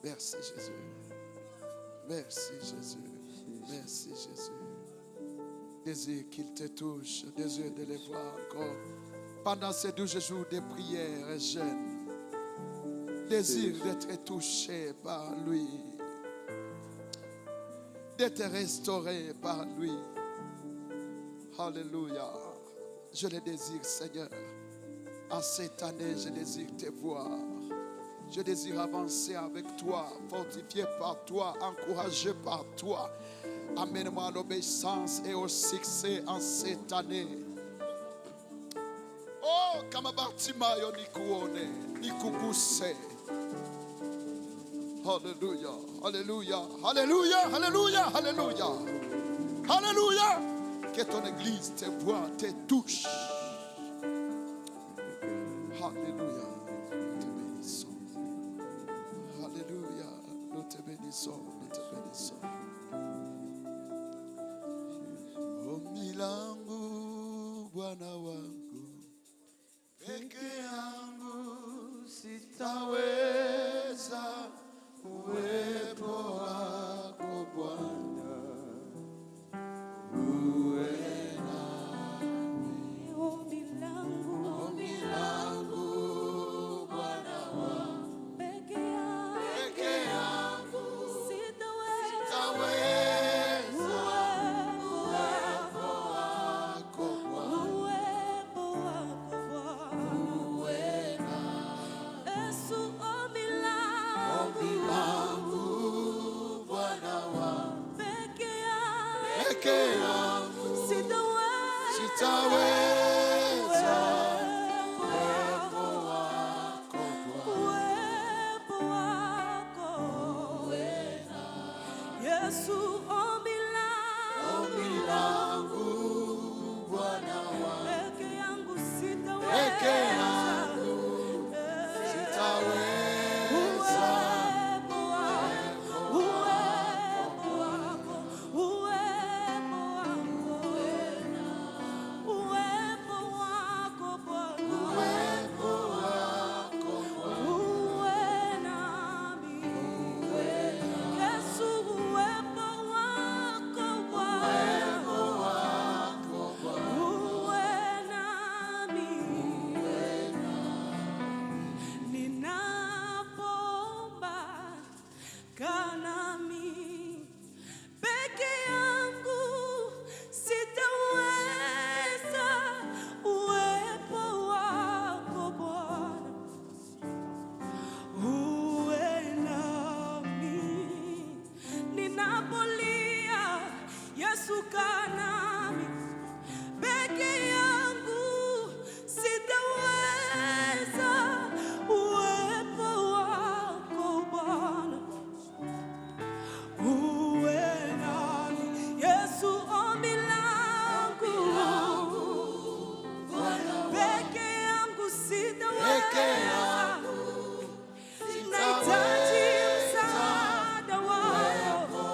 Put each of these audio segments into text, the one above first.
Merci Jésus. Merci Jésus. Merci Jésus. Désir qu'il te touche, désir de les voir encore pendant ces 12 jours de prière et jeûne. Désir d'être touché par lui, d'être restauré par lui. Alléluia. Je le désire, Seigneur. En cette année, je désire te voir. Je désire avancer avec toi, fortifié par toi, encouragé par toi. Amène-moi à l'obéissance et au succès en cette année. Oh, kama Bartimayo nikuone, nikuguse. Alléluia, alléluia, alléluia, alléluia, alléluia. Alléluia. Que ton église te voie, te touche. Alléluia. Nous te bénissons. Alléluia. Nous te bénissons. Nous te bénissons. Ombi langu Bwana wangu, peke yangu sitaweza, uwepo wako Bwana uwe nami. Ombi langu Bwana wangu, peke yangu sitaweza, uwepo wako Bwana uwe nami. Yesu, ombi langu Bwana wangu, peke yangu sitaweza, uwepo wako Bwana. Yesu, ombi langu Bwana wangu, peke yangu sitaweza, peke yangu sitaweza, uwepo wako Bwana, uwepo wako Bwana. uwe nami. Yesu, uwepo wako Bwana, uwe nami. Ninapoomba kaa nami, peke yangu sitaweza, uwepo wako Bwana uwe nami. Ninapolia, Yesu kaa nami, peke yangu sitaweza, uwepo wako Bwana uwe nami. Yesu, ombi langu peke yangu sitaweza, nahitaji msaada wako.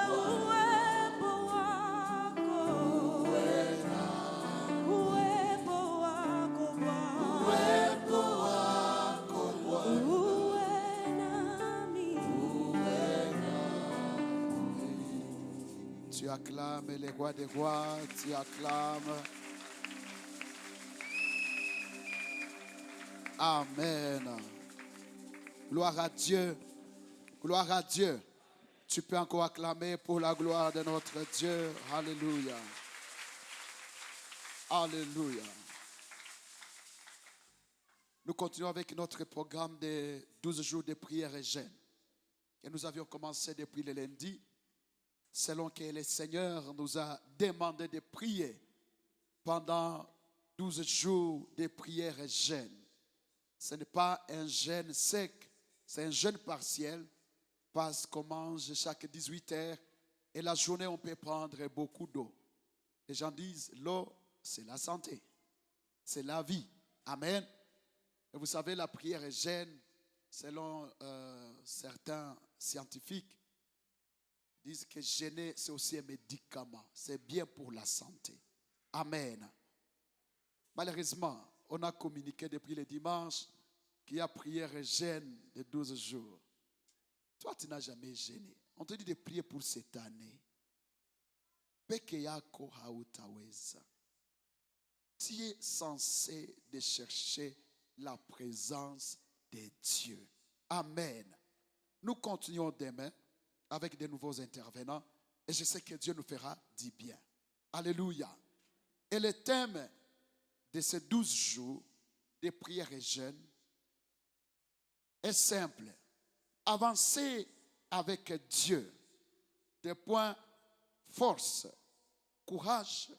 Uwepo wako Bwana, uwe nami. Tu acclames les rois des rois, tu acclames. Amen. Gloire à Dieu. Gloire à Dieu. Tu peux encore acclamer pour la gloire de notre Dieu. Alléluia. Alléluia. Nous continuons avec notre programme de 12 jours de prière et jeûne que nous avions commencé depuis le lundi, selon que le Seigneur nous a demandé de prier pendant 12 jours de prière et jeûne. Ce n'est pas un jeûne sec, c'est un jeûne partiel parce qu'on mange chaque 18 heures et la journée on peut prendre beaucoup d'eau. Les gens disent l'eau c'est la santé, c'est la vie. Amen. Et vous savez, la prière et jeûne, selon certains scientifiques, disent que jeûner, c'est aussi un médicament. C'est bien pour la santé. Amen. Malheureusement, on a communiqué depuis le dimanche qui a prié et jeûne de 12 jours. Toi, tu n'as jamais gêné. On te dit de prier pour cette année. Peke yako hautaweza. Tu es censé de chercher la présence de Dieu. Amen. Nous continuons demain avec de nouveaux intervenants et je sais que Dieu nous fera du bien. Alléluia. Et le thème de ces 12 jours de prière et jeûne est simple. Avancer avec Dieu. Des points force, courage,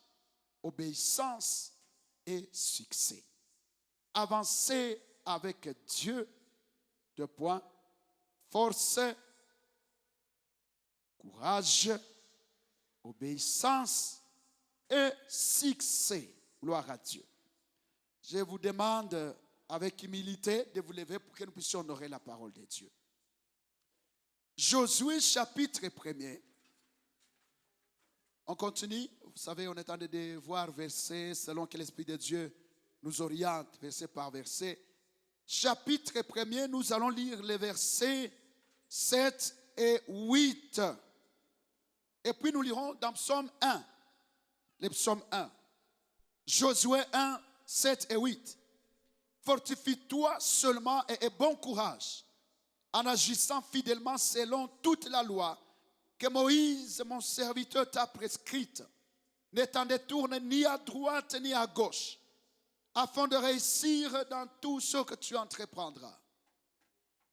obéissance et succès. Avancer avec Dieu. Deux points, force, courage, obéissance et succès. Gloire à Dieu. Je vous demande avec humilité de vous lever pour que nous puissions honorer la parole de Dieu. Josué chapitre 1er. On continue. Vous savez, on est en train de voir verset selon que l'Esprit de Dieu nous oriente, verset par verset. Chapitre 1er, nous allons lire les versets 7 et 8. Et puis nous lirons dans Psaume 1. Le Psaume 1. Josué 1, 7 et 8. Fortifie-toi seulement et aie bon courage en agissant fidèlement selon toute la loi que Moïse, mon serviteur, t'a prescrite. Ne t'en détourne ni à droite ni à gauche, afin de réussir dans tout ce que tu entreprendras.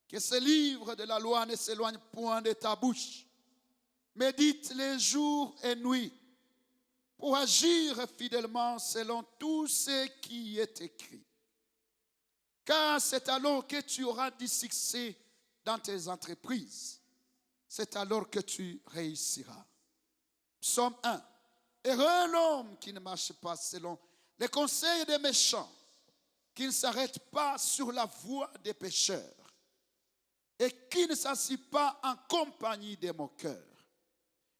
Que ce livre de la loi ne s'éloigne point de ta bouche. Médite les jours et nuits pour agir fidèlement selon tout ce qui est écrit. Car c'est alors que tu auras du succès dans tes entreprises. C'est alors que tu réussiras. Psaume 1. Heureux l'homme qui ne marche pas selon les conseils des méchants, qui ne s'arrête pas sur la voie des pécheurs et qui ne s'assied pas en compagnie des moqueurs,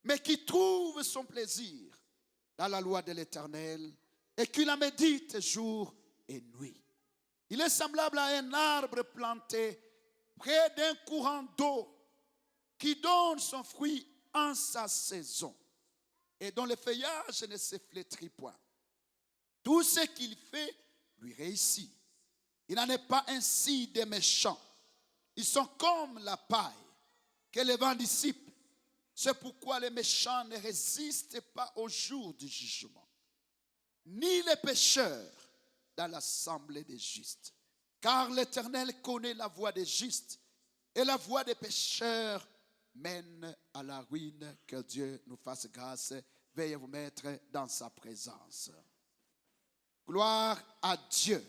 mais qui trouve son plaisir dans la loi de l'Éternel et qui la médite jour et nuit. Il est semblable à un arbre planté près d'un courant d'eau qui donne son fruit en sa saison et dont le feuillage ne se flétrit point. Tout ce qu'il fait lui réussit. Il n'en est pas ainsi des méchants. Ils sont comme la paille que le vent dissipe. C'est pourquoi les méchants ne résistent pas au jour du jugement, ni les pécheurs dans l'assemblée des justes. Car l'Éternel connaît la voie des justes et la voie des pécheurs mène à la ruine. Que Dieu nous fasse grâce. Veuillez vous mettre dans sa présence. Gloire à Dieu.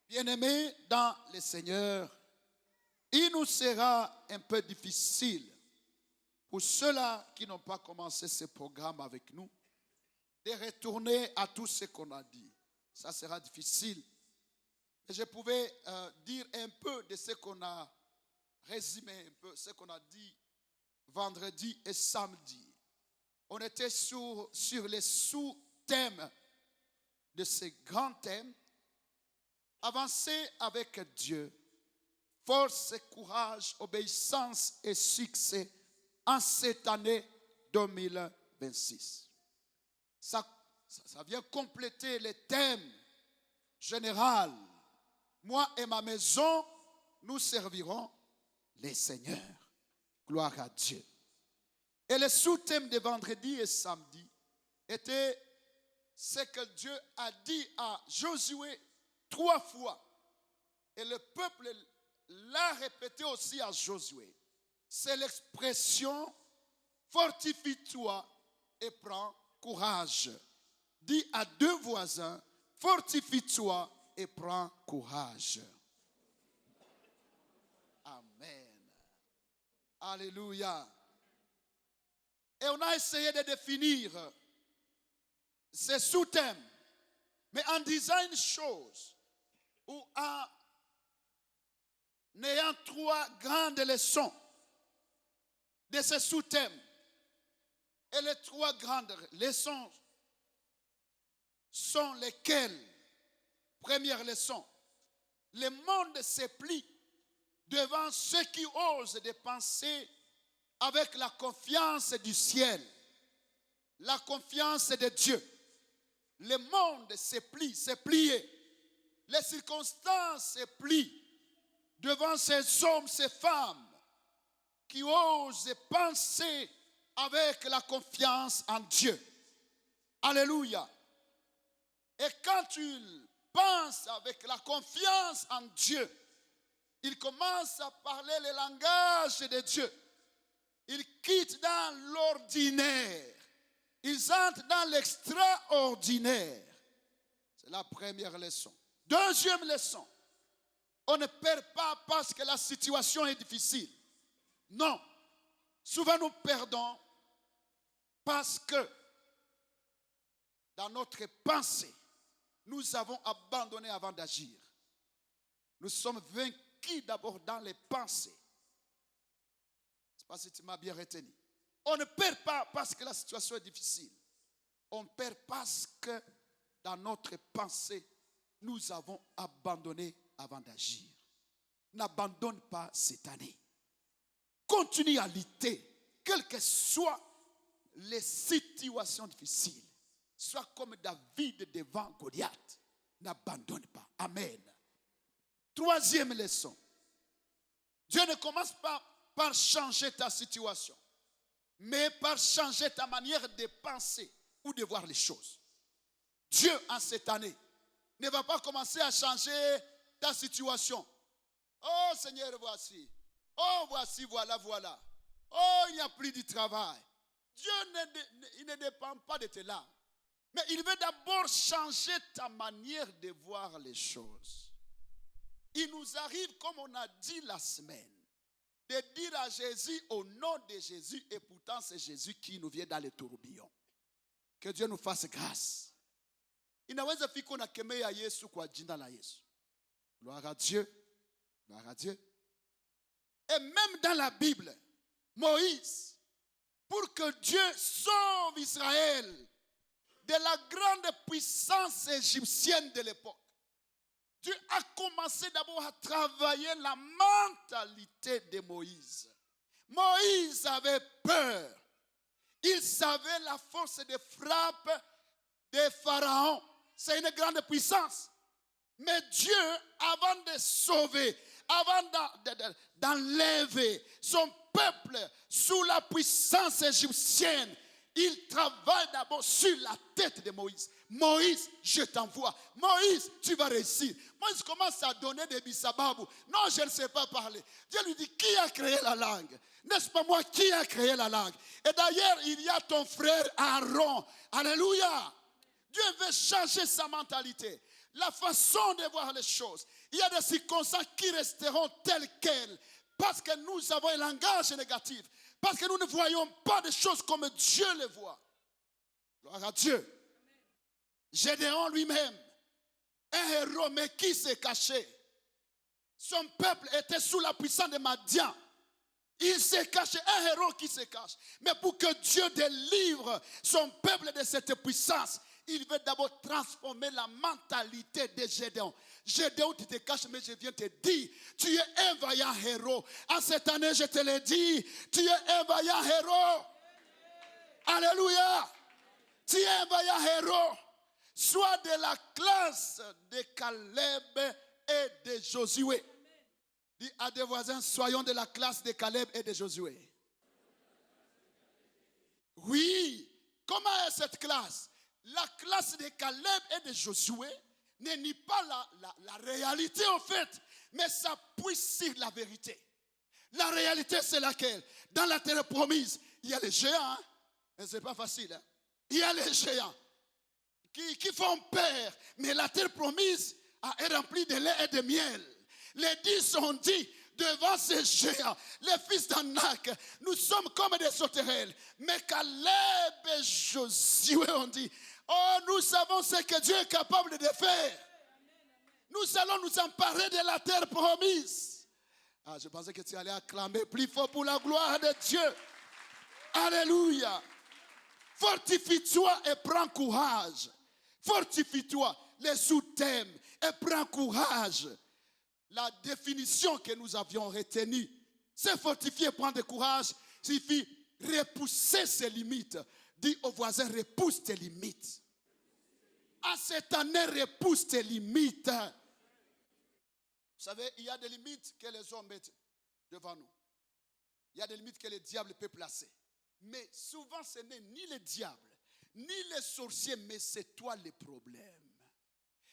Bien-aimés dans le Seigneur, il nous sera un peu difficile, pour ceux-là qui n'ont pas commencé ce programme avec nous, de retourner à tout ce qu'on a dit. Ça sera difficile. Mais je pouvais dire un peu de ce qu'on a résumé, un peu ce qu'on a dit vendredi et samedi. On était sur les sous-thèmes de ces grands thèmes. Avancer avec Dieu, force, courage, obéissance et succès en cette année 2026. Ça vient compléter les thèmes généraux. Moi et ma maison, nous servirons les seigneurs. Gloire à Dieu. Et le sous-thème de vendredi et samedi était ce que Dieu a dit à Josué 3 fois. Et le peuple l'a répété aussi à Josué. C'est l'expression fortifie-toi et prends courage. Dis à 2 voisins, fortifie-toi et prends courage. Amen. Alléluia. Et on a essayé de définir ces sous-thèmes, mais en disant une chose, ou en ayant 3 grandes leçons de ces sous-thèmes. Et les 3 grandes leçons sont lesquelles? Première leçon, le monde se plie devant ceux qui osent de penser avec la confiance du ciel, la confiance de Dieu. Le monde se plie, s'est plié. Les circonstances se plient devant ces hommes, ces femmes qui osent penser avec la confiance en Dieu. Alléluia. Et quand ils pensent avec la confiance en Dieu, ils commencent à parler le langage de Dieu. Ils quittent dans l'ordinaire. Ils entrent dans l'extraordinaire. C'est la première leçon. Deuxième leçon. On ne perd pas parce que la situation est difficile. Non. Souvent nous perdons parce que dans notre pensée, nous avons abandonné avant d'agir. Nous sommes vaincus d'abord dans les pensées. Je ne sais pas si tu m'as bien retenu. On ne perd pas parce que la situation est difficile. On perd parce que dans notre pensée, nous avons abandonné avant d'agir. N'abandonne pas cette année. Continue à lutter, quelles que soient les situations difficiles. Sois comme David devant Goliath. N'abandonne pas. Amen. Troisième leçon. Dieu ne commence pas par changer ta situation, mais par changer ta manière de penser ou de voir les choses. Dieu, en cette année, ne va pas commencer à changer ta situation. Oh Seigneur, voici. Oh, voici, voilà, voilà. Oh, il n'y a plus de travail. Dieu il ne dépend pas de tes larmes. Mais il veut d'abord changer ta manière de voir les choses. Il nous arrive, comme on a dit la semaine, de dire à Jésus au nom de Jésus, et pourtant c'est Jésus qui nous vient dans les tourbillons. Que Dieu nous fasse grâce. Inaweza fika unakemea Yesu kwa jina la Yesu. Gloire à Dieu. Gloire à Dieu. Et même dans la Bible, Moïse, pour que Dieu sauve Israël de la grande puissance égyptienne de l'époque, Dieu a commencé d'abord à travailler la mentalité de Moïse. Moïse avait peur. Il savait la force de frappe de Pharaon. C'est une grande puissance. Mais Dieu, avant de sauver, avant d'enlever son peuple sous la puissance égyptienne, il travaille d'abord sur la tête de Moïse. Moïse, je t'envoie. Moïse, tu vas réussir. Moïse commence à donner des bisababou. Non, je ne sais pas parler. Dieu lui dit, qui a créé la langue? N'est-ce pas moi qui a créé la langue? Et d'ailleurs, il y a ton frère Aaron. Alléluia. Dieu veut changer sa mentalité, la façon de voir les choses. Il y a des circonstances qui resteront telles quelles parce que nous avons un langage négatif, parce que nous ne voyons pas des choses comme Dieu les voit. Gloire à Dieu. Gédéon lui-même, un héros, mais qui s'est caché. Son peuple était sous la puissance de Madian. Il s'est caché, un héros qui se cache. Mais pour que Dieu délivre son peuple de cette puissance, il veut d'abord transformer la mentalité de Gédéon. Gédéon, tu te caches, mais je viens te dire, tu es un vaillant héros. En cette année, je te l'ai dit, tu es un vaillant héros. Alléluia. Tu es un vaillant héros. Sois de la classe de Caleb et de Josué. Dis à des voisins, soyons de la classe de Caleb et de Josué. Oui. Comment est cette classe? La classe de Caleb et de Josué ne nie pas la réalité en fait, mais s'appuie sur la vérité. La réalité c'est laquelle? Dans la terre promise, il y a les géants, hein? Mais c'est pas facile. Hein? Il y a les géants qui font peur, mais la terre promise est remplie de lait et de miel. Les 10 ont dit devant ces géants, les fils d'Anak, nous sommes comme des sauterelles. Mais Caleb et Josué ont dit, oh, nous savons ce que Dieu est capable de faire. Nous allons nous emparer de la terre promise. Ah, je pensais que tu allais acclamer plus fort pour la gloire de Dieu. Alléluia. Fortifie-toi et prends courage. Fortifie-toi. Les sous-thèmes et prends courage. la définition que nous avions retenue. Se fortifier, prendre du courage, signifie repousser ses limites. Dis au voisin, repousse tes limites. À cette année, repousse tes limites. Vous savez, il y a des limites que les hommes mettent devant nous. Il y a des limites que le diable peut placer. Mais souvent, ce n'est ni le diable, ni les sorciers, mais c'est toi le problème.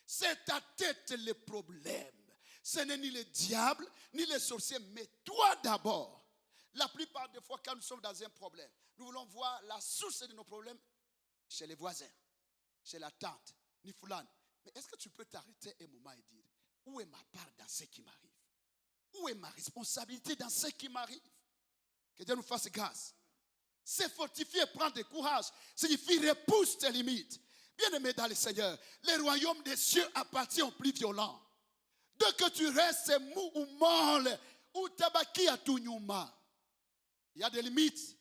C'est ta tête le problème. Ce n'est ni le diable, ni les sorciers, mais toi d'abord. La plupart des fois, quand nous sommes dans un problème, nous voulons voir la source de nos problèmes chez les voisins, chez la tante, ni foulane. Mais est-ce que tu peux t'arrêter un moment et dire, où est ma part dans ce qui m'arrive? Où est ma responsabilité dans ce qui m'arrive? Que Dieu nous fasse grâce. Se fortifier, prendre du courage, signifie repousse tes limites. Bien-aimé dans le Seigneur, le royaume des cieux appartient aux plus violents. Dès que tu restes mou ou molle, ou tabaki à tout nyuma, il y a des limites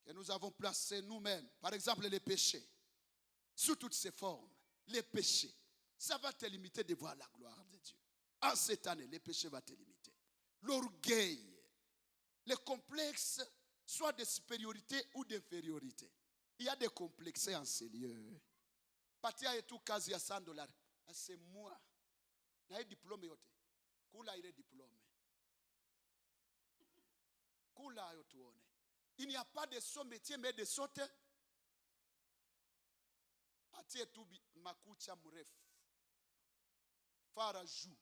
que nous avons placées nous-mêmes. Par exemple, les péchés, sous toutes ses formes, les péchés, ça va te limiter de voir la gloire de Dieu. En cette année, les péchés vont te limiter. L'orgueil, les complexes, soit de supériorité ou d'infériorité. Il y a des complexes en ces lieux. Patia et tout quasi à $100. C'est moi. Il y a un diplôme. Kula il est diplôme. Kula yotuone. Il n'y a pas de son métier, mais de saute. Patia tout makucha muref. Farajou.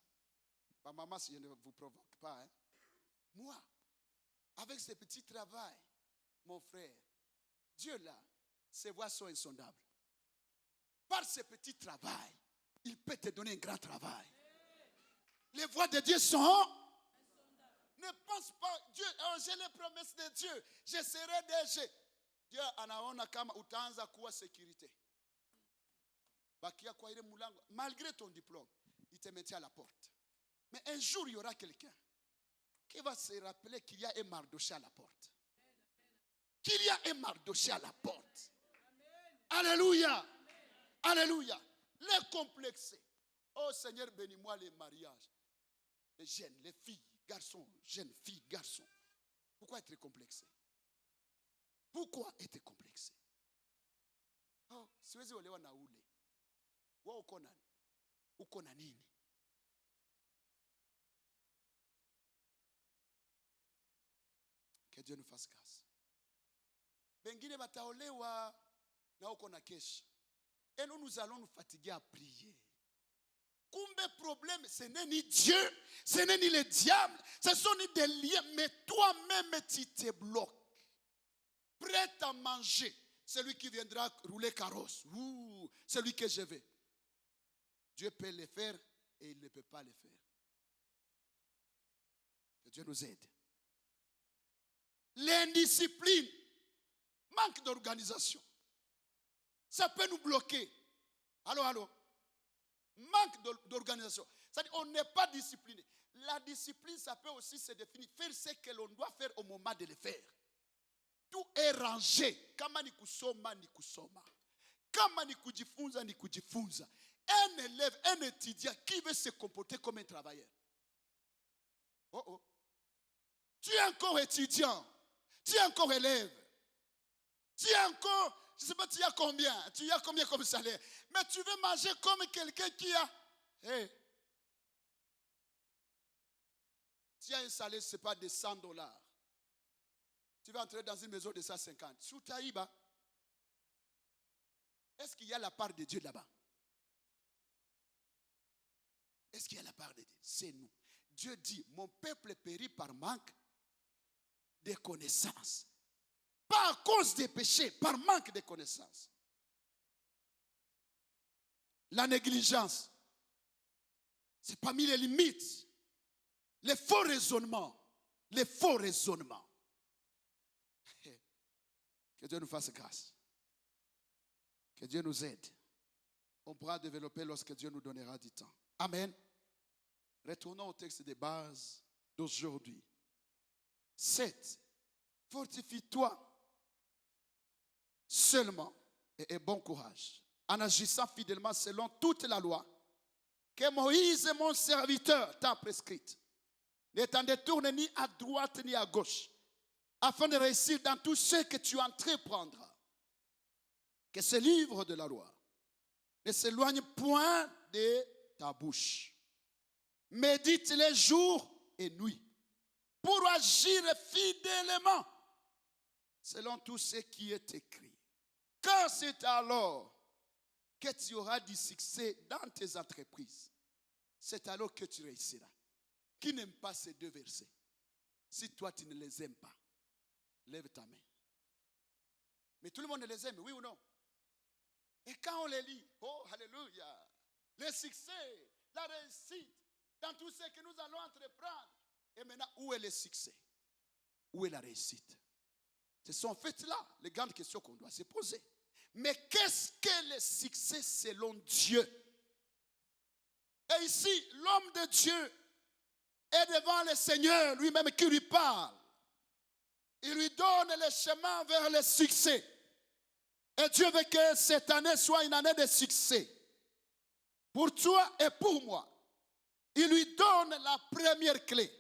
Ma maman, si je ne vous provoque pas. Hein. Moi, avec ce petit travail, mon frère, Dieu là, ses voies sont insondables. Par ce petit travail, il peut te donner un grand travail. Les voies de Dieu sont insondables. Ne pense pas, Dieu, j'ai les promesses de Dieu. Je serai déjà. Dieu anaona kama utaanza kuwa sécurité. Bakia kwa ile mulango, malgré ton diplôme, il te maintient à la porte. Mais un jour, il y aura quelqu'un qui va se rappeler qu'il y a un Mardoché à la porte. Qu'il y a un Mardoché à la porte. Alléluia. Alléluia. Les complexés. Oh Seigneur, bénis-moi les mariages. Les jeunes, les filles, garçons, jeunes filles, garçons. Pourquoi être complexé? Pourquoi être complexé? Oh, siwezi olewa na ule. Wa uko nani? Uko na nini? Que Dieu nous fasse grâce. Bengine bataolewa na uko na kesha. Et nous allons nous fatiguer à prier. Kumbe problème, ce n'est ni Dieu, ce n'est ni le diable, ce sont ni des liens, mais toi-même tu te bloques. Prêt à manger, celui qui viendra rouler carrosse, celui que je veux. Dieu peut le faire et il ne peut pas le faire. Que Dieu nous aide. L'indiscipline, manque d'organisation, ça peut nous bloquer. Allô? Manque d'organisation. C'est-à-dire on n'est pas discipliné. La discipline, ça peut aussi se définir. Faire ce que l'on doit faire au moment de le faire. Tout est rangé. Kama ni kusoma, ni kusoma. Kama ni kujifunza, ni kujifunza. Un élève, un étudiant qui veut se comporter comme un travailleur. Oh. Tu es encore étudiant. Tu es encore élève. Tu es encore... Je ne sais pas, tu as combien? Tu as combien comme salaire? Mais tu veux manger comme quelqu'un qui a... Hey. Tu as un salaire, ce n'est pas de $100. Tu vas entrer dans une maison de 150. Sous Taïba, est-ce qu'il y a la part de Dieu là-bas? Est-ce qu'il y a la part de Dieu? C'est nous. Dieu dit, mon peuple périt par manque de connaissances. Pas à cause des péchés, par manque de connaissances. La négligence, c'est parmi les limites. Les faux raisonnements. Les faux raisonnements. Que Dieu nous fasse grâce. Que Dieu nous aide. On pourra développer lorsque Dieu nous donnera du temps. Amen. Retournons au texte de base d'aujourd'hui. 7. Fortifie-toi seulement et bon courage, en agissant fidèlement selon toute la loi que Moïse, mon serviteur, t'a prescrite. Ne t'en détourne ni à droite ni à gauche, afin de réussir dans tout ce que tu entreprendras. Que ce livre de la loi ne s'éloigne point de ta bouche. Médite-les jour et nuit pour agir fidèlement selon tout ce qui est écrit. Car c'est alors que tu auras du succès dans tes entreprises. C'est alors que tu réussiras. Qui n'aime pas ces deux versets? Si toi tu ne les aimes pas, lève ta main. Mais tout le monde les aime, oui ou non? Et quand on les lit, oh, alléluia, le succès, la réussite, dans tout ce que nous allons entreprendre. Et maintenant, où est le succès? Où est la réussite? Ce sont en fait là les grandes questions qu'on doit se poser. Mais qu'est-ce que le succès selon Dieu? Et ici, l'homme de Dieu est devant le Seigneur lui-même qui lui parle. Il lui donne le chemin vers le succès. Et Dieu veut que cette année soit une année de succès. Pour toi et pour moi. Il lui donne la première clé.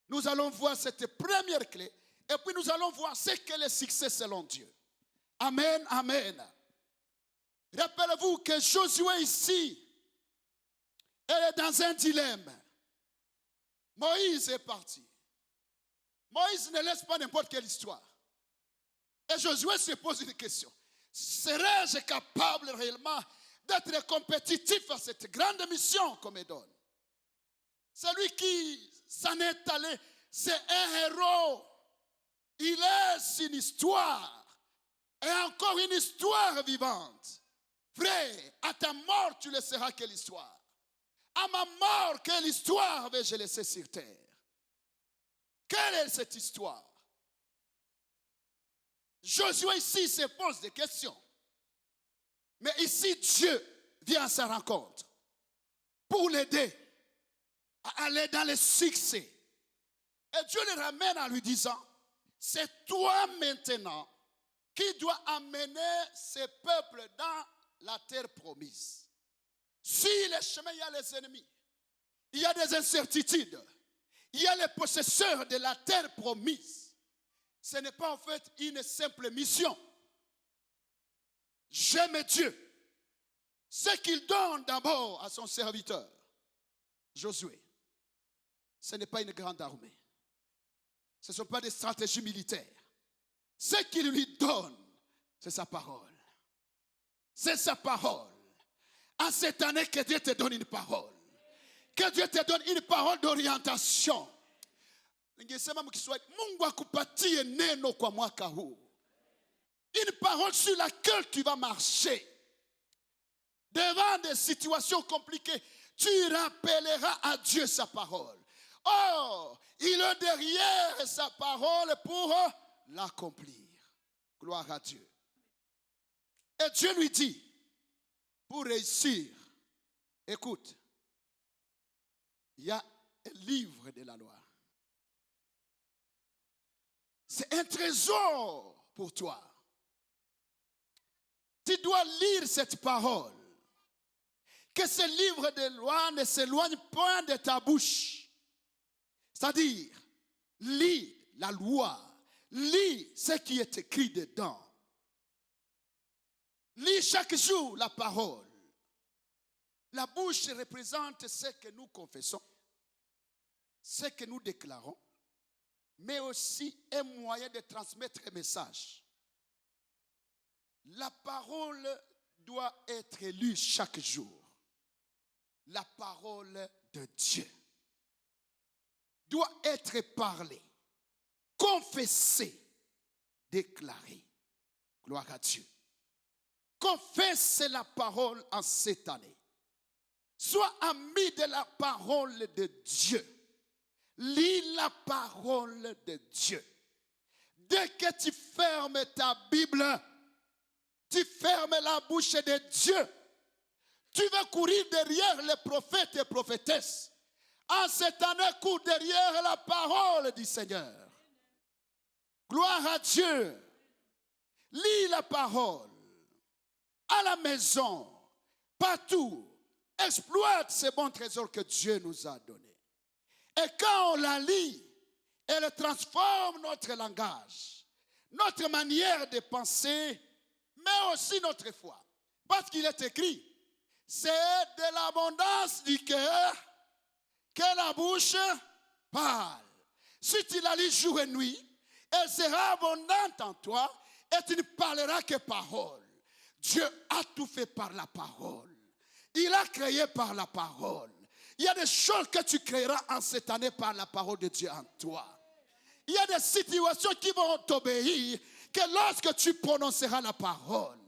Nous allons voir cette première clé. Et puis nous allons voir ce qu'est le succès selon Dieu. Amen, amen. Rappelez-vous que Josué ici, elle est dans un dilemme. Moïse est parti. Moïse ne laisse pas n'importe quelle histoire. Et Josué se pose une question. Serais-je capable réellement d'être compétitif à cette grande mission qu'on me donne? Celui qui s'en est allé, c'est un héros. Il laisse une histoire. Et encore une histoire vivante. Frère, à ta mort, tu laisseras quelle histoire? À ma mort, quelle histoire vais-je laisser sur terre? Quelle est cette histoire? Josué ici se pose des questions. Mais ici, Dieu vient à sa rencontre pour l'aider à aller dans le succès. Et Dieu le ramène en lui disant, c'est toi maintenant qui dois amener ce peuple dans la terre promise. Si le chemin, il y a les ennemis, il y a des incertitudes, il y a les possesseurs de la terre promise. Ce n'est pas en fait une simple mission. J'aime Dieu. Ce qu'il donne d'abord à son serviteur, Josué, ce n'est pas une grande armée. Ce ne sont pas des stratégies militaires. Ce qu'il lui donne, c'est sa parole. C'est sa parole. En cette année, que Dieu te donne une parole. Que Dieu te donne une parole d'orientation. Mungu akupatie neno kwa mwaka huu. Une parole sur laquelle tu vas marcher. Devant des situations compliquées, tu rappelleras à Dieu sa parole. Oh, il est derrière sa parole pour l'accomplir. Gloire à Dieu. Et Dieu lui dit, pour réussir, écoute, il y a un livre de la loi. C'est un trésor pour toi. Tu dois lire cette parole. Que ce livre de loi ne s'éloigne point de ta bouche. C'est-à-dire, lis la loi. Lis ce qui est écrit dedans. Lis chaque jour la parole. La bouche représente ce que nous confessons, ce que nous déclarons, mais aussi un moyen de transmettre un message. La parole doit être lue chaque jour. La parole de Dieu doit être parlée, confessée, déclarée. Gloire à Dieu. Confesse la parole en cette année. Sois ami de la parole de Dieu. Lis la parole de Dieu. Dès que tu fermes ta Bible, tu fermes la bouche de Dieu. Tu vas courir derrière les prophètes et prophétesses. En cette année, cours derrière la parole du Seigneur. Gloire à Dieu. Lis la parole. À la maison, partout. exploite ces bons trésors que Dieu nous a donnés. Et quand on la lit, elle transforme notre langage, notre manière de penser, mais aussi notre foi. Parce qu'il est écrit, c'est de l'abondance du cœur que la bouche parle. Si tu la lis jour et nuit, elle sera abondante en toi et tu ne parleras que parole. Dieu a tout fait par la parole. Il a créé par la parole. Il y a des choses que tu créeras en cette année par la parole de Dieu en toi. Il y a des situations qui vont t'obéir que lorsque tu prononceras la parole.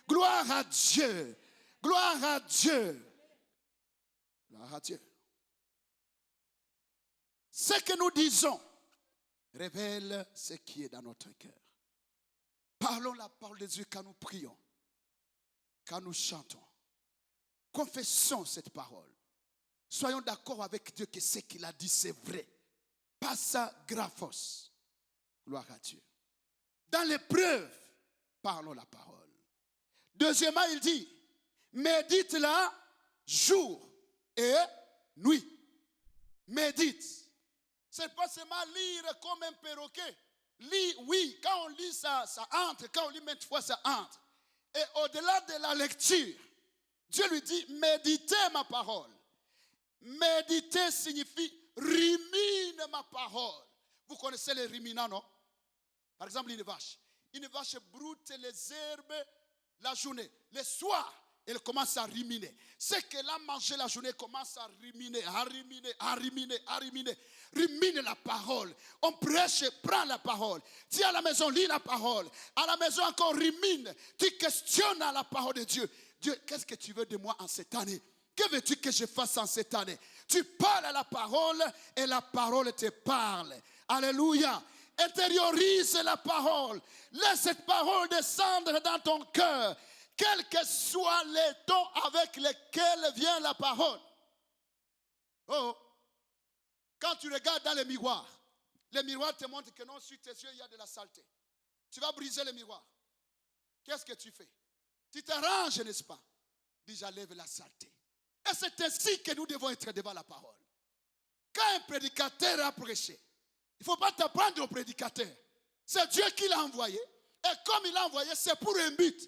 Gloire à Dieu. Gloire à Dieu. Gloire à Dieu. Ce que nous disons révèle ce qui est dans notre cœur. Parlons la parole de Dieu quand nous prions, quand nous chantons. Confessons cette parole. Soyons d'accord avec Dieu que ce qu'il a dit, c'est vrai. Passa graphos. Gloire à Dieu. Dans l'épreuve, parlons la parole. Deuxièmement, il dit, médite-la jour et nuit. Médite. C'est pas seulement lire comme un perroquet. Lis, oui, quand on lit ça entre. Quand on lit maintes fois, ça entre. Et au-delà de la lecture, Dieu lui dit, méditez ma parole. Méditer signifie rumine ma parole. Vous connaissez les ruminants, non? Par exemple, une vache. Une vache broute les herbes la journée. Le soir, elle commence à ruminer. Ce qu'elle a mangé la journée commence à ruminer, à ruminer, à ruminer, à ruminer. Rumine la parole. On prêche, prends la parole. Tu es à la maison, lis la parole. À la maison encore, rumine. Tu questionnes la parole de Dieu. Dieu, qu'est-ce que tu veux de moi en cette année? Que veux-tu que je fasse en cette année? Tu parles à la parole et la parole te parle. Alléluia. Intériorise la parole. Laisse cette parole descendre dans ton cœur. Quel que soit les tons avec lesquels vient la parole. Oh, quand tu regardes dans le miroir te montre que non, sur tes yeux, il y a de la saleté. Tu vas briser le miroir. Qu'est-ce que tu fais? Tu t'arranges, n'est-ce pas? Dis, j'enlève la saleté. Et c'est ainsi que nous devons être devant la parole. Quand un prédicateur a prêché, il ne faut pas t'apprendre au prédicateur. C'est Dieu qui l'a envoyé. Et comme il l'a envoyé, c'est pour un but.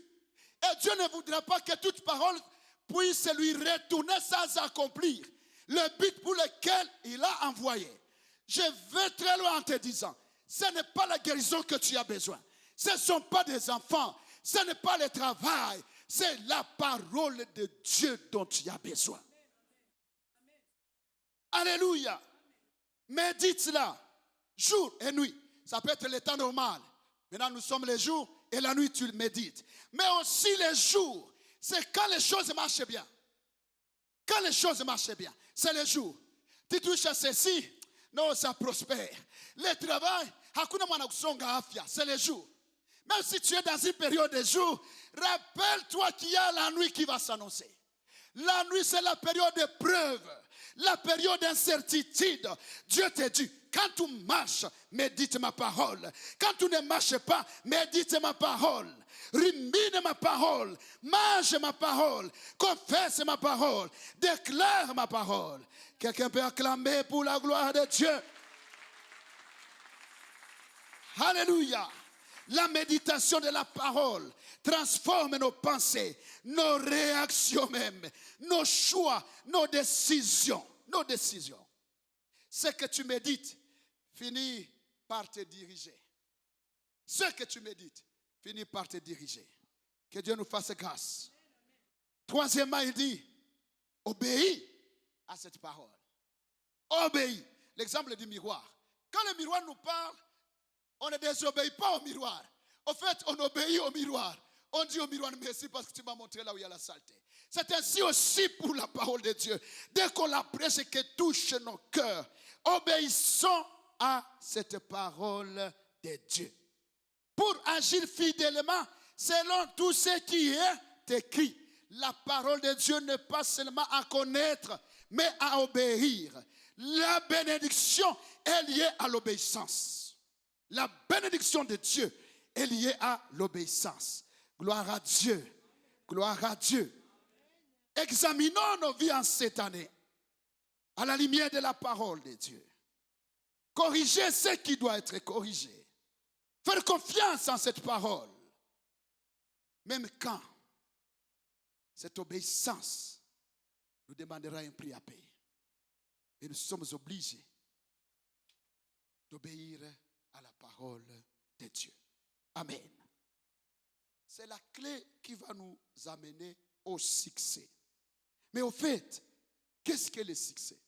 Et Dieu ne voudra pas que toute parole puisse lui retourner sans accomplir le but pour lequel il a envoyé. Je vais très loin en te disant, ce n'est pas la guérison que tu as besoin. Ce ne sont pas des enfants. Ce n'est pas le travail. C'est la parole de Dieu dont tu as besoin. Alléluia. Médite-la jour et nuit. Ça peut être le temps normal. Maintenant, nous sommes les jours et la nuit, tu médites. Mais aussi les jours, c'est quand les choses marchent bien. Quand les choses marchent bien, c'est les jours. Tu touches à ceci, non, ça prospère. Le travail, hakuna mwana kusonga afya, c'est les jours. Même si tu es dans une période de jours, rappelle-toi qu'il y a la nuit qui va s'annoncer. La nuit, c'est la période de preuve, la période d'incertitude. Dieu te dit, quand tu marches, médite ma parole. Quand tu ne marches pas, médite ma parole. Rumine ma parole. Mange ma parole. Confesse ma parole. Déclare ma parole. Quelqu'un peut acclamer pour la gloire de Dieu. Alléluia. La méditation de la parole transforme nos pensées, nos réactions même, nos choix, nos décisions. Nos décisions. Ce que tu médites finit par te diriger. Ce que tu médites finit par te diriger. Que Dieu nous fasse grâce. Troisièmement, il dit, obéis à cette parole. Obéis. L'exemple du miroir. Quand le miroir nous parle, on ne désobéit pas au miroir. En fait, on obéit au miroir. On dit au miroir, merci parce que tu m'as montré là où il y a la saleté. C'est ainsi aussi pour la parole de Dieu. Dès qu'on la prêche et qu'elle touche nos cœurs, obéissons à cette parole de Dieu. Pour agir fidèlement, selon tout ce qui est écrit. La parole de Dieu n'est pas seulement à connaître, mais à obéir. La bénédiction est liée à l'obéissance. La bénédiction de Dieu est liée à l'obéissance. Gloire à Dieu. Gloire à Dieu. Examinons nos vies en cette année à la lumière de la parole de Dieu. Corriger ce qui doit être corrigé. Faire confiance en cette parole. Même quand cette obéissance nous demandera un prix à payer. Et nous sommes obligés d'obéir à la parole de Dieu. Amen. C'est la clé qui va nous amener au succès. Mais au fait, qu'est-ce que le succès?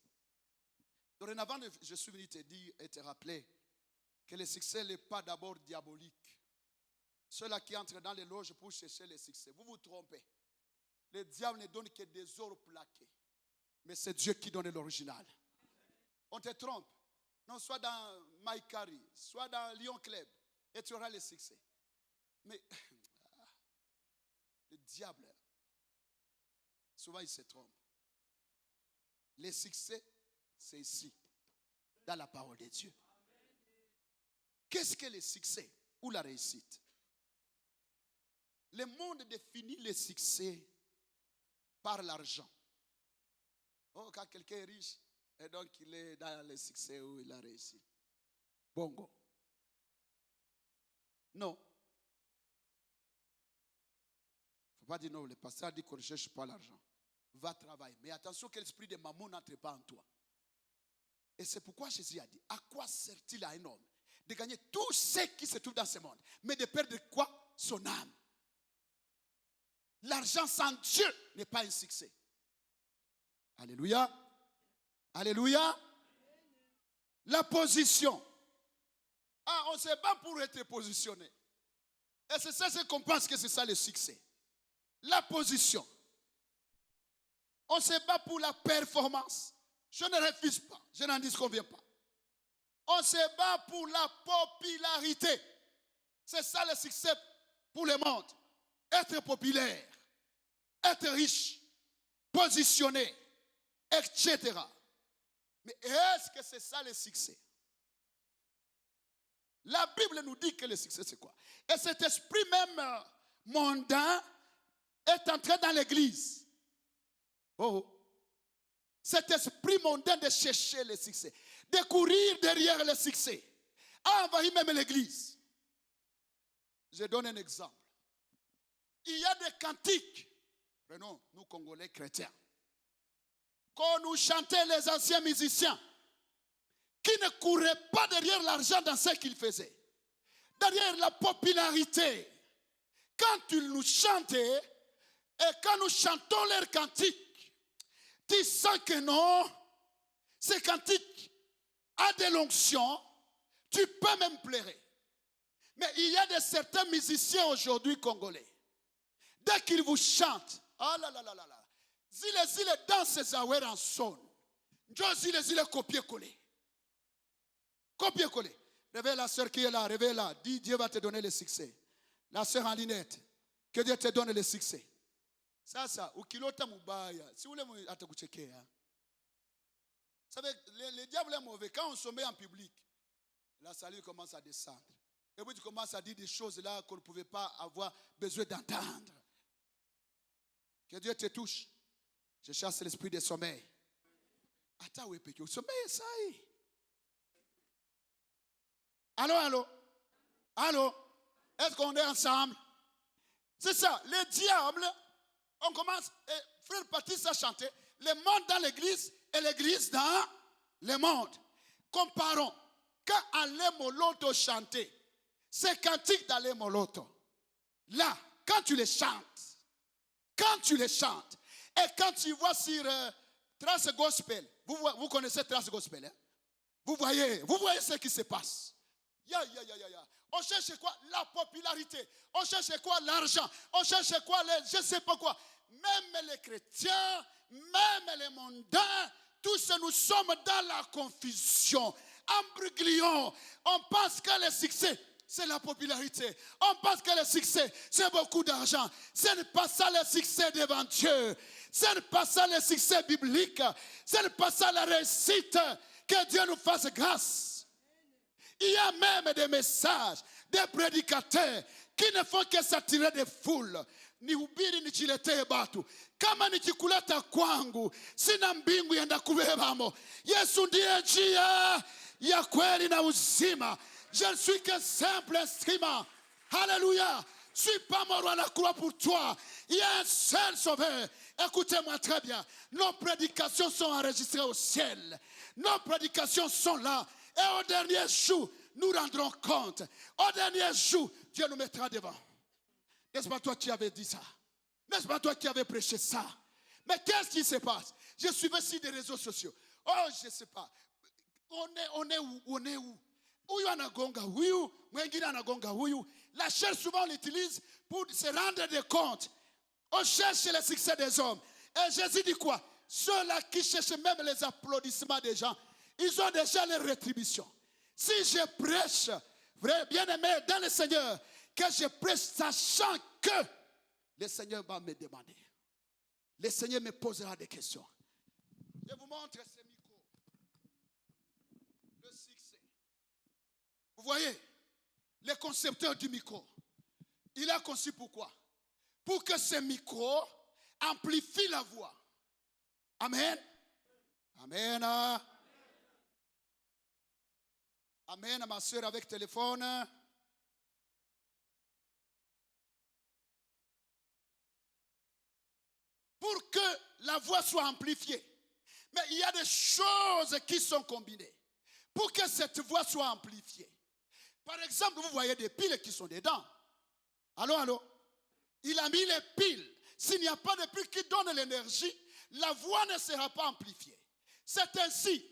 Dorénavant, je suis venu te dire et te rappeler que le succès n'est pas d'abord diabolique. Ceux-là qui entrent dans les loges pour chercher le succès, vous vous trompez. Le diable ne donne que des ors plaqués. Mais c'est Dieu qui donne l'original. On te trompe. Non, soit dans Maïkari, soit dans Lyon Club, et tu auras le succès. Mais le diable, souvent il se trompe. Le succès, c'est ici, dans la parole de Dieu. Qu'est-ce que le succès ou la réussite? Le monde définit le succès par l'argent. Oh, quand quelqu'un est riche, et donc il est dans le succès où il a réussi. Bongo. Non. Il ne faut pas dire non, le pasteur dit qu'on ne cherche pas l'argent. Va travailler. Mais attention que l'esprit de mammon n'entre pas en toi. Et c'est pourquoi Jésus a dit, à quoi sert-il à un homme de gagner tout ce qui se trouve dans ce monde, mais de perdre quoi? Son âme. L'argent sans Dieu n'est pas un succès. Alléluia. Alléluia. La position. Ah, on ne sait pas pour être positionné. Et c'est ça qu'on pense que c'est ça le succès. La position. On ne sait pas pour la performance. Je ne refuse pas. Je n'en disconviens pas. On se bat pour la popularité. C'est ça le succès pour le monde. Être populaire, être riche, positionné, etc. Mais est-ce que c'est ça le succès? La Bible nous dit que le succès c'est quoi? Et cet esprit même mondain est entré dans l'église. Oh. Cet esprit mondain de chercher le succès, de courir derrière le succès, a envahi même l'église. Je donne un exemple. Il y a des cantiques, prenons nous Congolais chrétiens, quand nous chantaient les anciens musiciens, qui ne couraient pas derrière l'argent dans ce qu'ils faisaient, derrière la popularité. Quand ils nous chantaient, et quand nous chantons leurs cantiques, tu sens que non, ces cantiques a de l'onction, tu peux même pleurer. Mais il y a de certains musiciens aujourd'hui congolais, dès qu'ils vous chantent, ah là là là là là, zile dans ces awers en son, zile copier-coller. Copier-coller. Réveille la sœur qui est là, réveille-la, dis Dieu va te donner le succès. La sœur en linette, que Dieu te donne le succès. Ça, ukilota mubaya, si vous voulez atakuchekea. Vous savez, le diable est mauvais. Quand on se met en public, la salut commence à descendre. Et puis tu commences à dire des choses là qu'on ne pouvait pas avoir besoin d'entendre. Que Dieu te touche. Je chasse l'esprit de sommeil. Attends, oui, péché. Sommeil, ça y est. Allô? Est-ce qu'on est ensemble? C'est ça, le diable. On commence, frère Patrice a chanté, le monde dans l'église et l'église dans le monde. Comparons, quand Alain Moloto chantait, ces cantiques d'Alain Moloto, là, quand tu les chantes, et quand tu vois sur Trace Gospel, vous connaissez Trace Gospel, hein? Vous voyez ce qui se passe. On cherche quoi? La popularité. On cherche quoi? L'argent. On cherche quoi? Je ne sais pas quoi. Même les chrétiens, même les mondains, tous nous sommes dans la confusion. Embruglions. On pense que le succès, c'est la popularité. On pense que le succès, c'est beaucoup d'argent. Ce n'est pas ça le succès devant Dieu. Ce n'est pas ça le succès biblique. Ce n'est pas ça la réussite. Que Dieu nous fasse grâce. Il y a même des messages, des prédicateurs qui ne font que s'attirer des foules. nihubiri nichiletee batu. Kama nikikuleta kwangu, sina mbingu yenda kubebamo. Yesu ndiye njia ya kweli na uzima. Je ne suis que simple instrument. Alléluia. Je ne suis pas mort à la croix pour toi. Il y a un seul sauveur. Écoutez-moi très bien. Nos prédications sont enregistrées au ciel. Nos prédications sont là. Et au dernier jour, nous rendrons compte. Au dernier jour, Dieu nous mettra devant. N'est-ce pas toi qui avais dit ça? N'est-ce pas toi qui avais prêché ça? Mais qu'est-ce qui se passe? Je suivais sur des réseaux sociaux. Oh, je ne sais pas. On est où? On est où? Huyu anagonga huyu, mwingine anagonga huyu. La chair souvent on l'utilise pour se rendre des comptes. On cherche le succès des hommes. Et Jésus dit quoi? Ceux-là qui cherchent même les applaudissements des gens, ils ont déjà leur rétribution. Si je prêche, vrai bien-aimé dans le Seigneur, que je prêche sachant que le Seigneur va me demander. Le Seigneur me posera des questions. Je vous montre ce micro. Le succès. Vous voyez, le concepteur du micro, il a conçu pourquoi? Pour que ce micro amplifie la voix. Amen. Amen. Amen, ma soeur avec téléphone. Pour que la voix soit amplifiée. Mais il y a des choses qui sont combinées pour que cette voix soit amplifiée. Par exemple, vous voyez des piles qui sont dedans. Allô, allô? Il a mis les piles. S'il n'y a pas de piles qui donnent l'énergie, la voix ne sera pas amplifiée. C'est ainsi,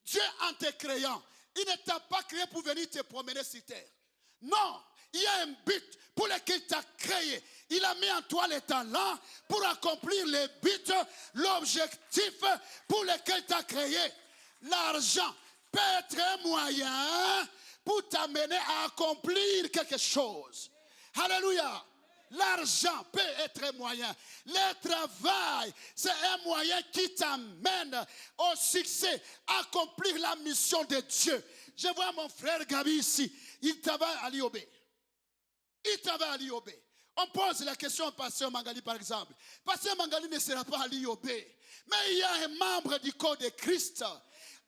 Dieu en te créant, il ne t'a pas créé pour venir te promener sur terre. Non, il y a un but pour lequel il t'a créé. Il a mis en toi les talents pour accomplir les buts, l'objectif pour lequel il t'a créé. L'argent peut être un moyen pour t'amener à accomplir quelque chose. Alléluia. L'argent peut être un moyen. Le travail, c'est un moyen qui t'amène au succès, à accomplir la mission de Dieu. Je vois mon frère Gabi ici. Il travaille à l'IOB. Il travaille à l'IOB. On pose la question au pasteur Mangali par exemple. Pasteur Mangali ne sera pas à l'IOB. Mais il y a un membre du corps de Christ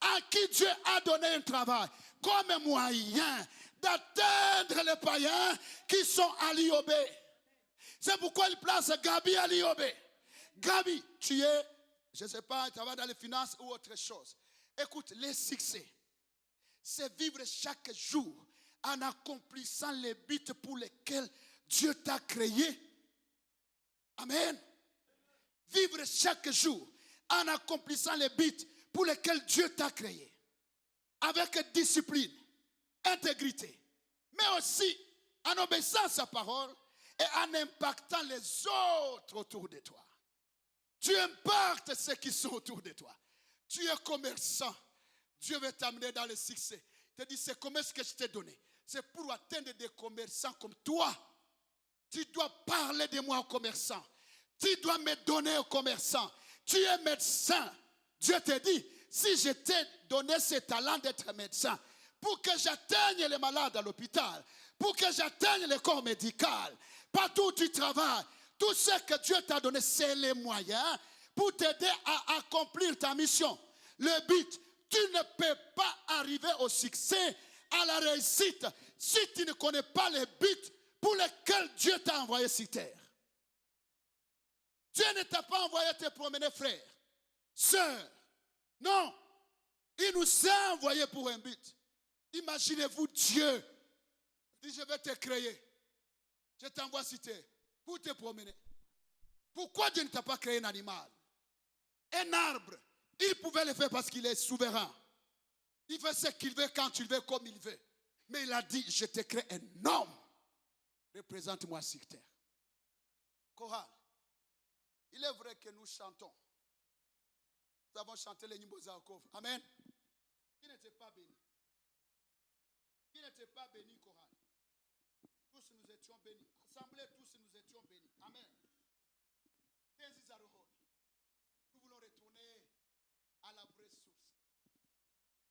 à qui Dieu a donné un travail comme moyen d'atteindre les païens qui sont à l'IOB. C'est pourquoi il place Gabi à l'IOB. Gabi, tu es, je ne sais pas, tu travailles dans les finances ou autre chose. Écoute, le succès, c'est vivre chaque jour en accomplissant les buts pour lesquels Dieu t'a créé. Amen. Vivre chaque jour en accomplissant les buts pour lesquels Dieu t'a créé. Avec discipline, intégrité, mais aussi en obéissant à sa parole et en impactant les autres autour de toi. Tu impactes ceux qui sont autour de toi. Tu es commerçant. Dieu veut t'amener dans le succès. Il te dit, c'est comment est-ce que je t'ai donné? C'est pour atteindre des commerçants comme toi. Tu dois parler de moi aux commerçants. Tu dois me donner aux commerçants. Tu es médecin. Dieu te dit, si je t'ai donné ce talent d'être médecin, pour que j'atteigne les malades à l'hôpital, pour que j'atteigne le corps médical, partout où tu travailles, tout ce que Dieu t'a donné, c'est les moyens pour t'aider à accomplir ta mission. Le but, tu ne peux pas arriver au succès, à la réussite, si tu ne connais pas les buts pour lesquels Dieu t'a envoyé sur terre. Dieu ne t'a pas envoyé te promener, frère, sœur. Non, il nous a envoyés pour un but. Imaginez-vous Dieu dit, je vais te créer. Je t'envoie sur terre pour te promener. Pourquoi Dieu ne t'a pas créé un animal? Un arbre, il pouvait le faire parce qu'il est souverain. Il fait ce qu'il veut, quand il veut, comme il veut. Mais il a dit, je te crée un homme. Représente-moi sur terre. Chorale, il est vrai que nous chantons. Nous avons chanté les Nimbo Zakov. Amen. Qui n'était pas béni? Qui n'était pas béni, chorale? Tous nous étions bénis. Assemblée, tous nous étions bénis. Amen. Nous voulons retourner à la vraie source.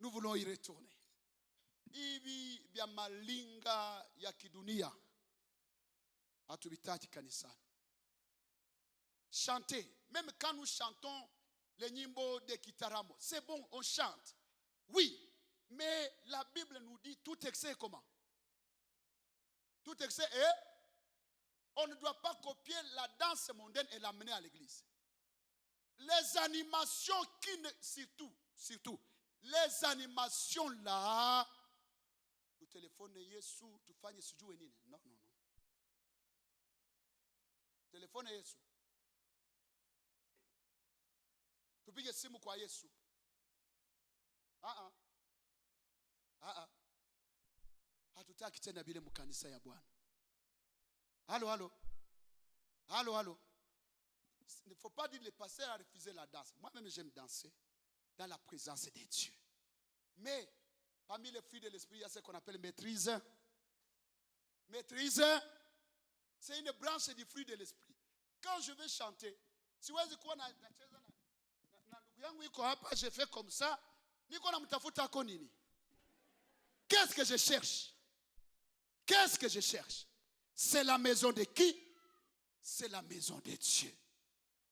Nous voulons y retourner. Hivi vya malinga ya kidunia hatuvitaki kanisani. chanter. Même quand nous chantons les Nyimbo de Kitaramo, c'est bon, on chante. Oui, mais la Bible nous dit tout excès est comment? Tout excès est... On ne doit pas copier la danse mondaine et l'amener à l'église. Les animations qui ne... Surtout, les animations là... Tu téléphones Yesu, tu fais sujou et nini. Non. Téléphone Yesu. Tu piges simu kwa Yesu. Hatutaki tena bile mkanisa ya Bwana. Allô. Il ne faut pas dire que le pasteur a refusé la danse. Moi-même, j'aime danser dans la présence de Dieu. Mais, parmi les fruits de l'esprit, il y a ce qu'on appelle maîtrise. Maîtrise, c'est une branche du fruit de l'esprit. Quand je vais chanter, si vous avez quoi je fais comme ça, qu'est-ce que je cherche? C'est la maison de qui? C'est la maison de Dieu.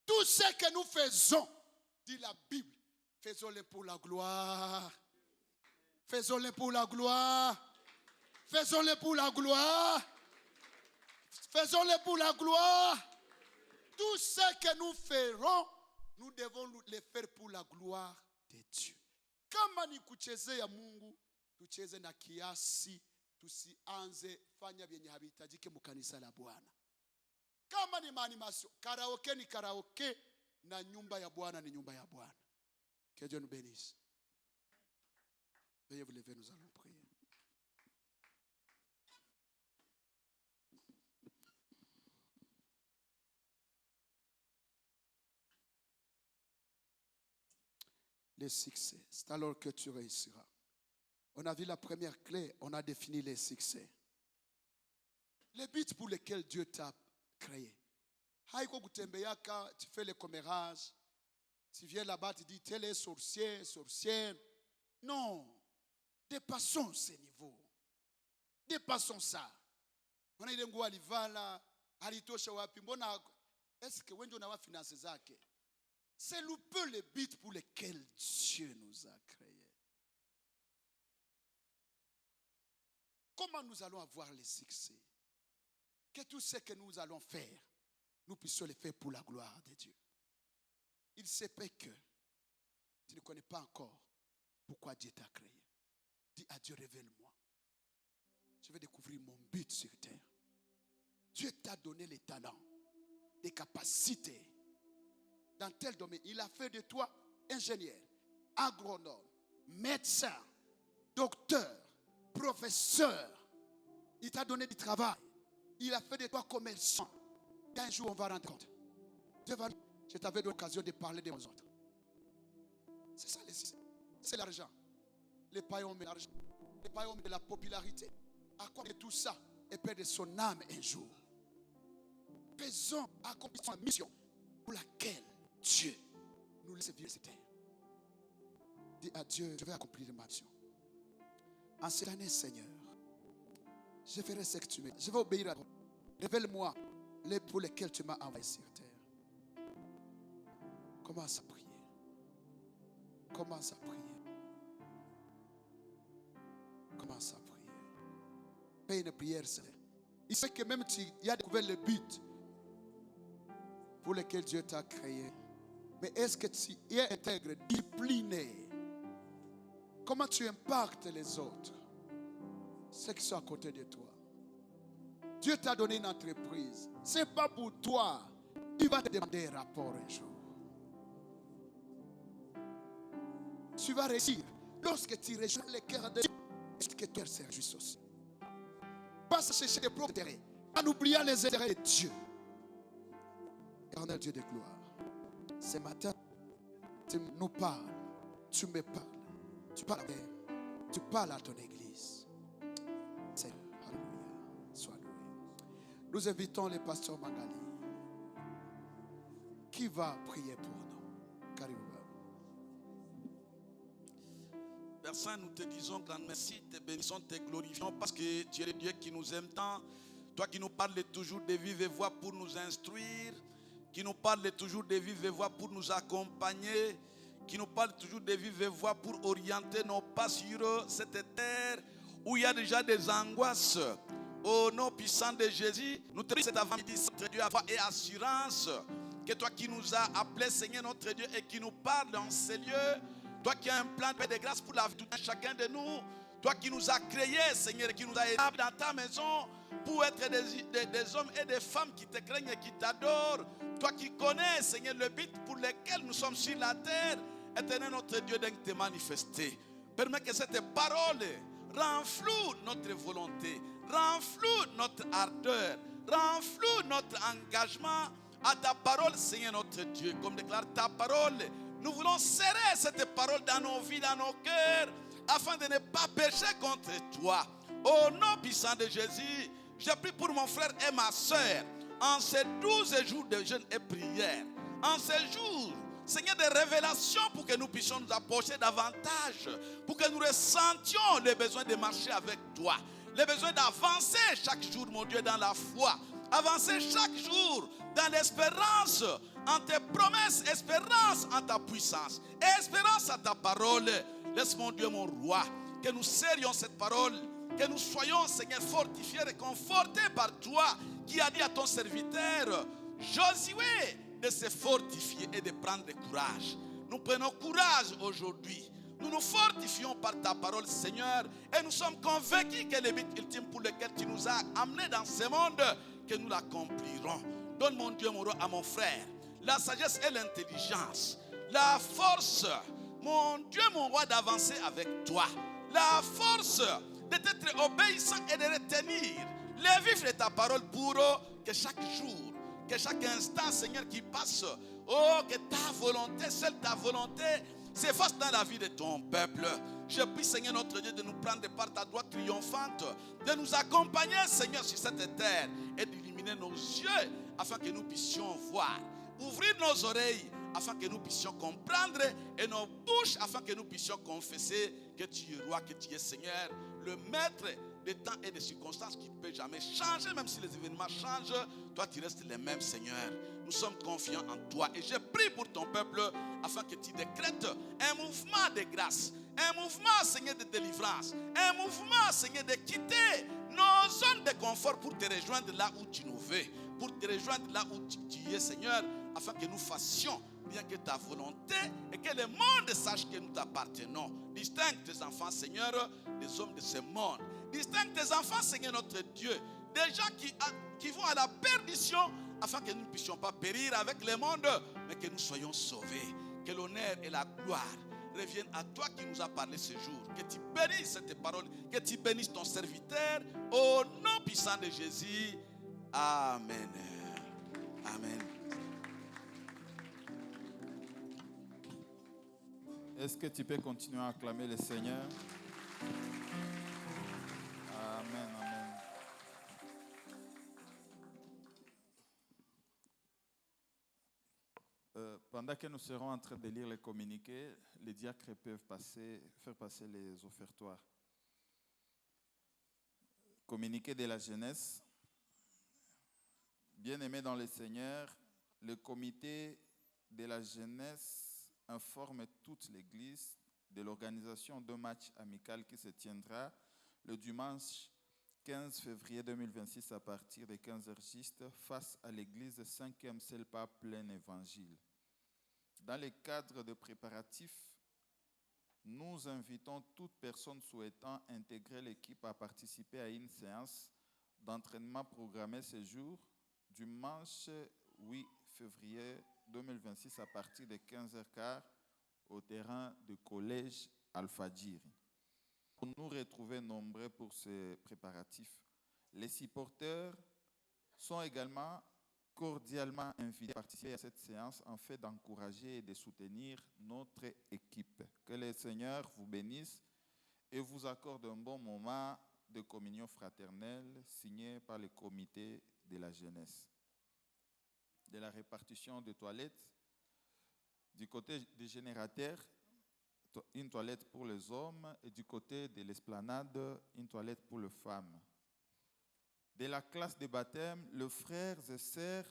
Tout ce que nous faisons, dit la Bible, faisons-le pour la gloire. Faisons-le pour la gloire. Faisons-le pour la gloire. Faisons-le pour la gloire. Tout ce que nous ferons, nous devons le faire pour la gloire de Dieu. Kama ni kuchezea ya Mungu, tucheze na kiasi, tusianze fanya vyenye havihitajiki mkanisa la Bwana. Kama ni maanimasio, karaoke ni karaoke na nyumba ya Bwana ni nyumba ya Bwana. Que Dieu nous bénisse. Veuillez vous lever, nous allons prier. Les succès, c'est alors que tu réussiras. On a vu la première clé, on a défini les succès. Les buts pour lesquels Dieu t'a créé. Haïko kutembeyaka, tu fais le commérage. Tu viens là-bas, tu dis tel est sorcier, sorcière. Non. Dépassons ces niveaux. Dépassons ça. On a idengu alivala, alitosha wapi. Mbona, est-ce que wenjo na wa finances zake? C'est un peu le but pour lequel Dieu nous a créés. Comment nous allons avoir les succès? Que tout ce que nous allons faire, nous puissions le faire pour la gloire de Dieu. Il se peut que tu ne connais pas encore pourquoi Dieu t'a créé. Dis à Dieu, révèle-moi. Je vais découvrir mon but sur terre. Dieu t'a donné les talents, les capacités. Dans tel domaine, il a fait de toi ingénieur, agronome, médecin, docteur, professeur. Il t'a donné du travail. Il a fait de toi commerçant. Un jour, on va rendre compte. Je t'avais donné l'occasion de parler des autres. C'est ça, c'est l'argent. Les païens ont l'argent. Les païens ont de la popularité. À quoi de tout ça et perdre son âme un jour. Faisons accomplir sa mission pour laquelle Dieu nous laisse vivre cette terre. Dis à Dieu, je vais accomplir ma mission. En cette année, Seigneur, je ferai ce que tu veux. Je vais obéir à toi. Révèle-moi les pour lesquels tu m'as envoyé sur terre. Commence à prier. Commence à prier. Commence à prier. Fais une prière, Seigneur. Il sait que même tu as découvert le but pour lequel Dieu t'a créé. Mais est-ce que tu es intègre, discipliné? Comment tu impactes les autres, ceux qui sont à côté de toi? Dieu t'a donné une entreprise. Ce n'est pas pour toi. Il va te demander un rapport un jour. Tu vas réussir. Lorsque tu rejoins le cœur de Dieu, est-ce que tu es juste aussi? Pas chercher des propres intérêts, en oubliant les intérêts de Dieu. Éternel Dieu de gloire, ce matin, tu nous parles, tu me parles, tu parles à ton église. Seigneur, alléluia, sois loué. Nous invitons le pasteur Magali qui va prier pour nous. Caribou. Père Saint, nous te disons grand merci, te bénissons, te glorifions parce que tu es le Dieu qui nous aime tant. Toi qui nous parles toujours de vive voix pour nous instruire. qui nous parle toujours de vive voix pour nous accompagner, qui nous parle toujours de vive voix pour orienter nos pas sur cette terre où il y a déjà des angoisses. Au nom puissant de Jésus, nous te disons cet avant-midi, notre Dieu, et assurance que toi qui nous as appelés, Seigneur notre Dieu, et qui nous parle en ces lieux, toi qui as un plan de paix et de grâce pour la vie de chacun de nous, toi qui nous as créés, Seigneur, et qui nous as aidés dans ta maison pour être des hommes et des femmes qui te craignent et qui t'adorent, toi qui connais, Seigneur, le but pour lequel nous sommes sur la terre, éternel notre Dieu, de te manifester. Permets que cette parole rend floue notre volonté, rend floue notre ardeur, rend floue notre engagement à ta parole, Seigneur notre Dieu. Comme déclare ta parole, nous voulons serrer cette parole dans nos vies, dans nos cœurs, afin de ne pas pécher contre toi. Au nom puissant de Jésus, je prie pour mon frère et ma soeur, en ces 12 jours de jeûne et prière, en ces jours, Seigneur, de révélation pour que nous puissions nous approcher davantage, pour que nous ressentions le besoin de marcher avec toi, le besoin d'avancer chaque jour, mon Dieu, dans la foi, avancer chaque jour dans l'espérance en tes promesses, espérance en ta puissance, et espérance en ta parole. Laisse, mon Dieu, mon roi, que nous serrions cette parole, que nous soyons, Seigneur, fortifiés et confortés par toi, qui a dit à ton serviteur Josué de se fortifier et de prendre courage. Nous prenons courage aujourd'hui. Nous nous fortifions par ta parole, Seigneur, et nous sommes convaincus que le but ultime pour lequel tu nous as amenés dans ce monde, que nous l'accomplirons. Donne, mon Dieu, mon roi, à mon frère la sagesse et l'intelligence, la force, mon Dieu, mon roi, d'avancer avec toi, la force d'être obéissant et de retenir les vifs de ta parole pour que chaque jour, que chaque instant, Seigneur, qui passe, oh, que ta volonté, seule ta volonté, s'efface dans la vie de ton peuple. Je prie, Seigneur notre Dieu, de nous prendre par ta droite triomphante, de nous accompagner, Seigneur, sur cette terre et d'illuminer nos yeux afin que nous puissions voir, ouvrir nos oreilles afin que nous puissions comprendre et nos bouches afin que nous puissions confesser que tu es roi, que tu es Seigneur, le maître des temps et des circonstances qui ne peut jamais changer, même si les événements changent, toi tu restes le même, Seigneur. Nous sommes confiants en toi et je prie pour ton peuple afin que tu décrètes un mouvement de grâce, un mouvement, Seigneur, de délivrance, un mouvement, Seigneur, de quitter nos zones de confort pour te rejoindre là où tu nous veux, pour te rejoindre là où tu es, Seigneur, afin que nous fassions bien que ta volonté et que le monde sache que nous t'appartenons. Distingue tes enfants, Seigneur, des hommes de ce monde. Distingue tes enfants, Seigneur notre Dieu, des gens qui vont à la perdition, afin que nous ne puissions pas périr avec le monde, mais que nous soyons sauvés. Que l'honneur et la gloire reviennent à toi qui nous as parlé ce jour. Que tu bénisses cette parole, que tu bénisses ton serviteur, au nom puissant de Jésus. Amen. Amen. Est-ce que tu peux continuer à acclamer le Seigneur? Amen, amen. Pendant que nous serons en train de lire les communiqués, les diacres peuvent faire passer les offertoires. Communiqué de la jeunesse. Bien-aimés dans le Seigneur, le comité de la jeunesse informe toute l'Église de l'organisation d'un match amical qui se tiendra le dimanche 15 février 2026 à partir de 15h juste face à l'église 5e Selpa Plein Évangile. Dans le cadre de préparatifs, nous invitons toute personne souhaitant intégrer l'équipe à participer à une séance d'entraînement programmée ce jour, dimanche 8 février 2026 à partir de 15h15 au terrain du collège Al-Fadjiri. Pour nous retrouver nombreux pour ces préparatifs, les supporters sont également cordialement invités à participer à cette séance en fait d'encourager et de soutenir notre équipe. Que le Seigneur vous bénisse et vous accorde un bon moment de communion fraternelle signé par le comité de la jeunesse. De la répartition de toilettes, du côté des générateurs, une toilette pour les hommes et du côté de l'esplanade, une toilette pour les femmes. De la classe de baptême, les frères et sœurs